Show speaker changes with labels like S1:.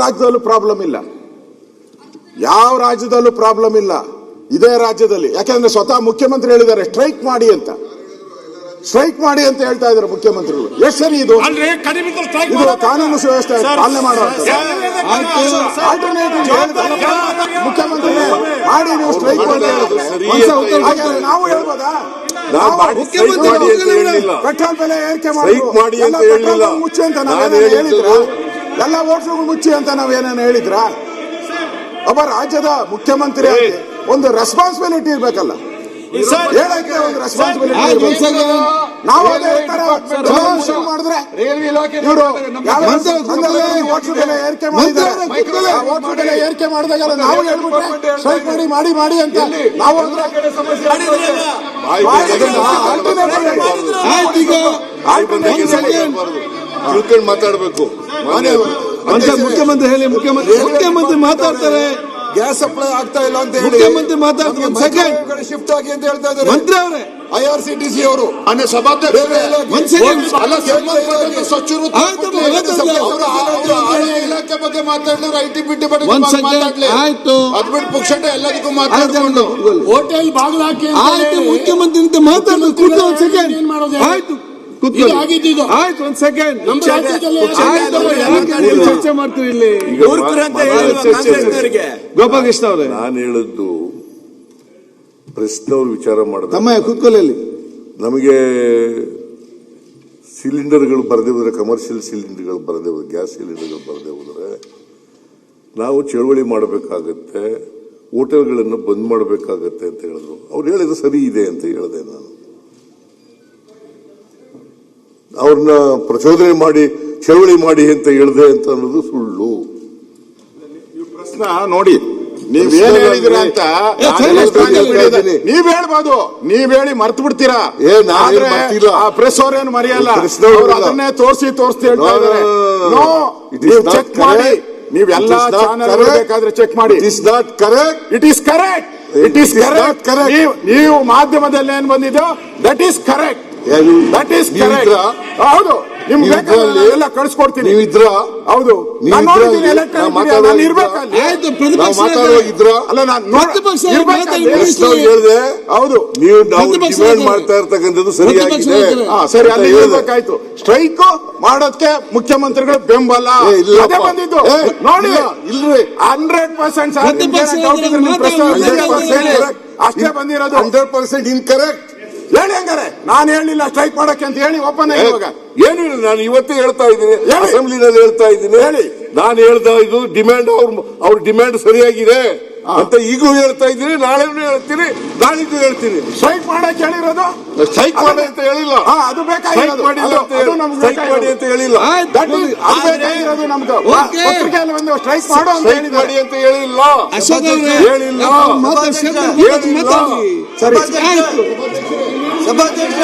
S1: ರಾಜ್ಯದಲ್ಲೂ ಪ್ರಾಬ್ಲಮ್ ಇಲ್ಲ, ಯಾವ ರಾಜ್ಯದಲ್ಲೂ ಪ್ರಾಬ್ಲಮ್ ಇಲ್ಲ. ಇದೇ ರಾಜ್ಯದಲ್ಲಿ ಯಾಕೆಂದ್ರೆ ಸ್ವತಃ ಮುಖ್ಯಮಂತ್ರಿ ಹೇಳಿದ್ದಾರೆ ಸ್ಟ್ರೈಕ್ ಮಾಡಿ ಅಂತ, ಸ್ಟ್ರೈಕ್ ಮಾಡಿ ಅಂತ ಹೇಳ್ತಾ ಇದ್ದಾರೆ ಮುಖ್ಯಮಂತ್ರಿಗಳು. ಎಷ್ಟು ಸರಿ ಇದು? ಇದು ಕಾನೂನು ಸುವ್ಯವಸ್ಥೆ ಪಾಲನೆ ಮಾಡುವಂತ ಮುಖ್ಯಮಂತ್ರಿ ಮಾಡಿ ನೀವು ಸ್ಟ್ರೈಕ್ ಮಾಡಿ ನಾವು ಹೇಳ್ಬೋದಾ? ಪೆಟ್ರೋಲ್ ಬೆಲೆ ಏರಿಕೆ ಮಾಡಿ ಮುಚ್ಚಿ ಅಂತ ನಾವೇನೇನು ಹೇಳಿದ್ರ? ಎಲ್ಲ ಹೋಟ್ಲುಗಳು ಮುಚ್ಚಿ ಅಂತ ನಾವೇನೇನು ಹೇಳಿದ್ರ? ಒಬ್ಬ ರಾಜ್ಯದ ಮುಖ್ಯಮಂತ್ರಿ ಒಂದು ರೆಸ್ಪಾನ್ಸಿಬಿಲಿಟಿ ಇರ್ಬೇಕಲ್ಲ, ಹೇಳಕ್ಕೆ ಒಂದು ರೆಸ್ಪಾನ್ಸಿಬಿಲಿಟಿ. ನಾವು ಶುರು ಮಾಡಿದ್ರೆ ಇವರು ಹೋಟ್ಲು ಬೆಲೆ ಏರಿಕೆ ಮಾಡಿದ್ದಾರೆ, ಹೋಟ್ಲು ಬೆಲೆ ಏರಿಕೆ ಮಾಡಿದಾಗೆಲ್ಲ ನಾವು ಹೇಳ್ಬಿಟ್ರೆ ಸ್ಟ್ರೈಕ್ ಮಾಡಿ ಮಾಡಿ ಅಂತ ನಾವು
S2: ಮಾತಾಡಬೇಕು.
S3: ಮುಖ್ಯಮಂತ್ರಿ ಹೇಳಿ, ಮುಖ್ಯಮಂತ್ರಿ ಮಾತಾಡ್ತಾರೆ.
S2: ಗ್ಯಾಸ್ ಸಪ್ಲೈ ಆಗ್ತಾ ಇಲ್ಲ ಅಂತ ಹೇಳಿ
S3: ಮುಖ್ಯಮಂತ್ರಿ ಮಾತಾಡ್ತಾರೆ.
S2: ಶಿಫ್ಟ್ ಆಗಿ ಅಂತ ಹೇಳ್ತಾ ಇದ್ದಾರೆ
S3: ಮಂತ್ರಿ ಅವರೇ.
S2: IRCTC ಅವರು ಇಲಾಖೆ ಬಗ್ಗೆ ಮಾತಾಡಿದ್ರೆ IT ಬಿಟ್ಟು ಮಾತಾಡ್ಲಿ, ಅದ್ಬಿಟ್ಟು ಪುಕ್ಷಟ ಎಲ್ಲದಕ್ಕೂ ಮಾತಾಡ್ಕೊಂಡು
S3: ಹೋಟೆಲ್ ಬಾಗಿಲು ಹಾಕಿ ಆಯ್ತು. ಮುಖ್ಯಮಂತ್ರಿ ಅಂತ ಮಾತಾಡೋದು ಆಯ್ತು. ಆಯ್ತು, ಒಂದ್ ಸೆಕೆಂಡ್ ಚರ್ಚೆ ಮಾಡ್ತೀವಿ ಇಲ್ಲಿ. ಗೋಪಾಲಕೃಷ್ಣ ಅವರೇ,
S2: ನಾನು ಹೇಳದ್ದು ಪ್ರಶ್ನವ್ರು ವಿಚಾರ ಮಾಡಿದ
S3: ತಮ್ಮ ಕೂತ್ಕೊಳ್ಳಿ.
S2: ನಮಗೆ ಸಿಲಿಂಡರ್ಗಳು ಬರದೇ ಹೋದ್ರೆ, ಕಮರ್ಷಿಯಲ್ ಸಿಲಿಂಡರ್ಗಳು ಬರದೇ ಹೋದ್ರೆ, ಗ್ಯಾಸ್ ಸಿಲಿಂಡರ್ಗಳು ಬರದೇ ಹೋದ್ರೆ ನಾವು ಚಳವಳಿ ಮಾಡಬೇಕಾಗತ್ತೆ, ಹೋಟೆಲ್ಗಳನ್ನು ಬಂದ್ ಮಾಡಬೇಕಾಗತ್ತೆ ಅಂತ ಹೇಳಿದ್ರು. ಅವ್ರು ಹೇಳಿದ್ರು ಸರಿ ಇದೆ ಅಂತ ಹೇಳಿದೆ. ನಾನು ಅವ್ರನ್ನ ಪ್ರಚೋದನೆ ಮಾಡಿ ಚಳವಳಿ ಮಾಡಿ ಅಂತ ಹೇಳಿದೆ ಅಂತ ಅನ್ನೋದು ಸುಳ್ಳು.
S1: ಪ್ರಶ್ನೆ ನೋಡಿ, ನೀವೇನ್ ಹೇಳಿದಿರ ಅಂತ ನೀವ್ ಹೇಳ್ಬೋದು, ನೀವ್ ಹೇಳಿ ಮರ್ತು ಬಿಡ್ತೀರಾ. ಪ್ರೆಸ್ ಅವ್ರೇನು ಮರೆಯಲ್ಲ, ಅದನ್ನೇ ತೋರಿಸಿ ಹೇಳ್ತಾ ಇದ್ದಾರೆ. ಚೆಕ್ ಮಾಡಿ, ನೀವೆಲ್ಲ ಚಾನೆಲ್ ಬೇಕಾದ್ರೆ ಚೆಕ್ ಮಾಡಿ.
S2: It is not correct.
S1: It is correct. It is correct. ನೀವು ಮಾಧ್ಯಮದಲ್ಲಿ ಏನ್ ಬಂದಿದ್ದೋ that is correct. That is correct. ಹೌದು, ನಿಮ್ಗೆ ಎಲ್ಲ ಕಳಿಸ್ಕೊಡ್ತೀನಿ.
S2: ನೀವು ಇದ್ರ?
S1: ಹೌದು, ನಾನು ಇರ್ಬೇಕಲ್ಲಿ. ಅಲ್ಲ,
S2: ಹೇಳಿದೆ.
S1: ಹೌದು,
S2: ನೀವು ಡಿಮ್ಯಾಂಡ್ ಮಾಡ್ತಾ ಇರ್ತಕ್ಕಂಥದ್ದು ಸರಿಯಾಗಿದೆ.
S1: ಸರಿ, ಅಲ್ಲಿ ಇರ್ಬೇಕಾಯ್ತು. ಸ್ಟ್ರೈಕ್ ಮಾಡೋದಕ್ಕೆ ಮುಖ್ಯಮಂತ್ರಿಗಳು ಬೆಂಬಲ ಅದೇ ಬಂದಿದ್ದು. ನೋಡಿ, ಇಲ್ರಿ 100% ಅಷ್ಟೇ ಬಂದಿರೋದು.
S2: 100% ಇನ್ಕರೆಕ್ಟ್.
S1: ಹೇಳಿ ಹಂಗಾರೆ. ನಾನು ಹೇಳಿಲ್ಲ ಸ್ಟ್ರೈಕ್ ಮಾಡಕ್ಕೆ ಅಂತ ಹೇಳಿ ಒಪ್ಪಂದ. ಇವಾಗ
S2: ಏನು ಇಲ್ಲ, ನಾನು ಇವತ್ತೇ ಹೇಳ್ತಾ ಇದ್ದೀನಿ, ಅಸೆಂಬ್ಲಿನಲ್ಲಿ ಹೇಳ್ತಾ ಇದ್ದೀನಿ.
S1: ಹೇಳಿ,
S2: ನಾನು ಹೇಳ್ತಾ ಇದು ಡಿಮ್ಯಾಂಡ್, ಅವ್ರ ಡಿಮ್ಯಾಂಡ್ ಸರಿಯಾಗಿದೆ ಅಂತ ಈಗೂ ಹೇಳ್ತಾ ಇದ್ದೀನಿ, ನಾಳೆನೂ ಹೇಳ್ತೀನಿ, ನಾಳಿದ್ದು ಹೇಳ್ತೀನಿ.
S1: ಸ್ಟ್ರೈಕ್ ಮಾಡಕ್ಕೆ ಹೇಳಿರೋದು
S2: ಸ್ಟ್ರೈಕ್ ಮಾಡಿ ಅಂತ ಹೇಳಿಲ್ಲ.
S1: ಅದು ಬೇಕಾಗಿರೋದು
S2: ಮಾಡಿ ಅಂತ ಹೇಳಿಲ್ಲ.
S1: ನಮ್ದು ಪತ್ರಿಕೆಯಲ್ಲಿ ಒಂದು ಸ್ಟ್ರೈಕ್ ಮಾಡೋ ಅಂತ
S2: ಮಾಡಿ ಅಂತ ಹೇಳಿಲ್ಲ. ಹೇಳಿಲ್ಲ.
S3: ಸರಿ.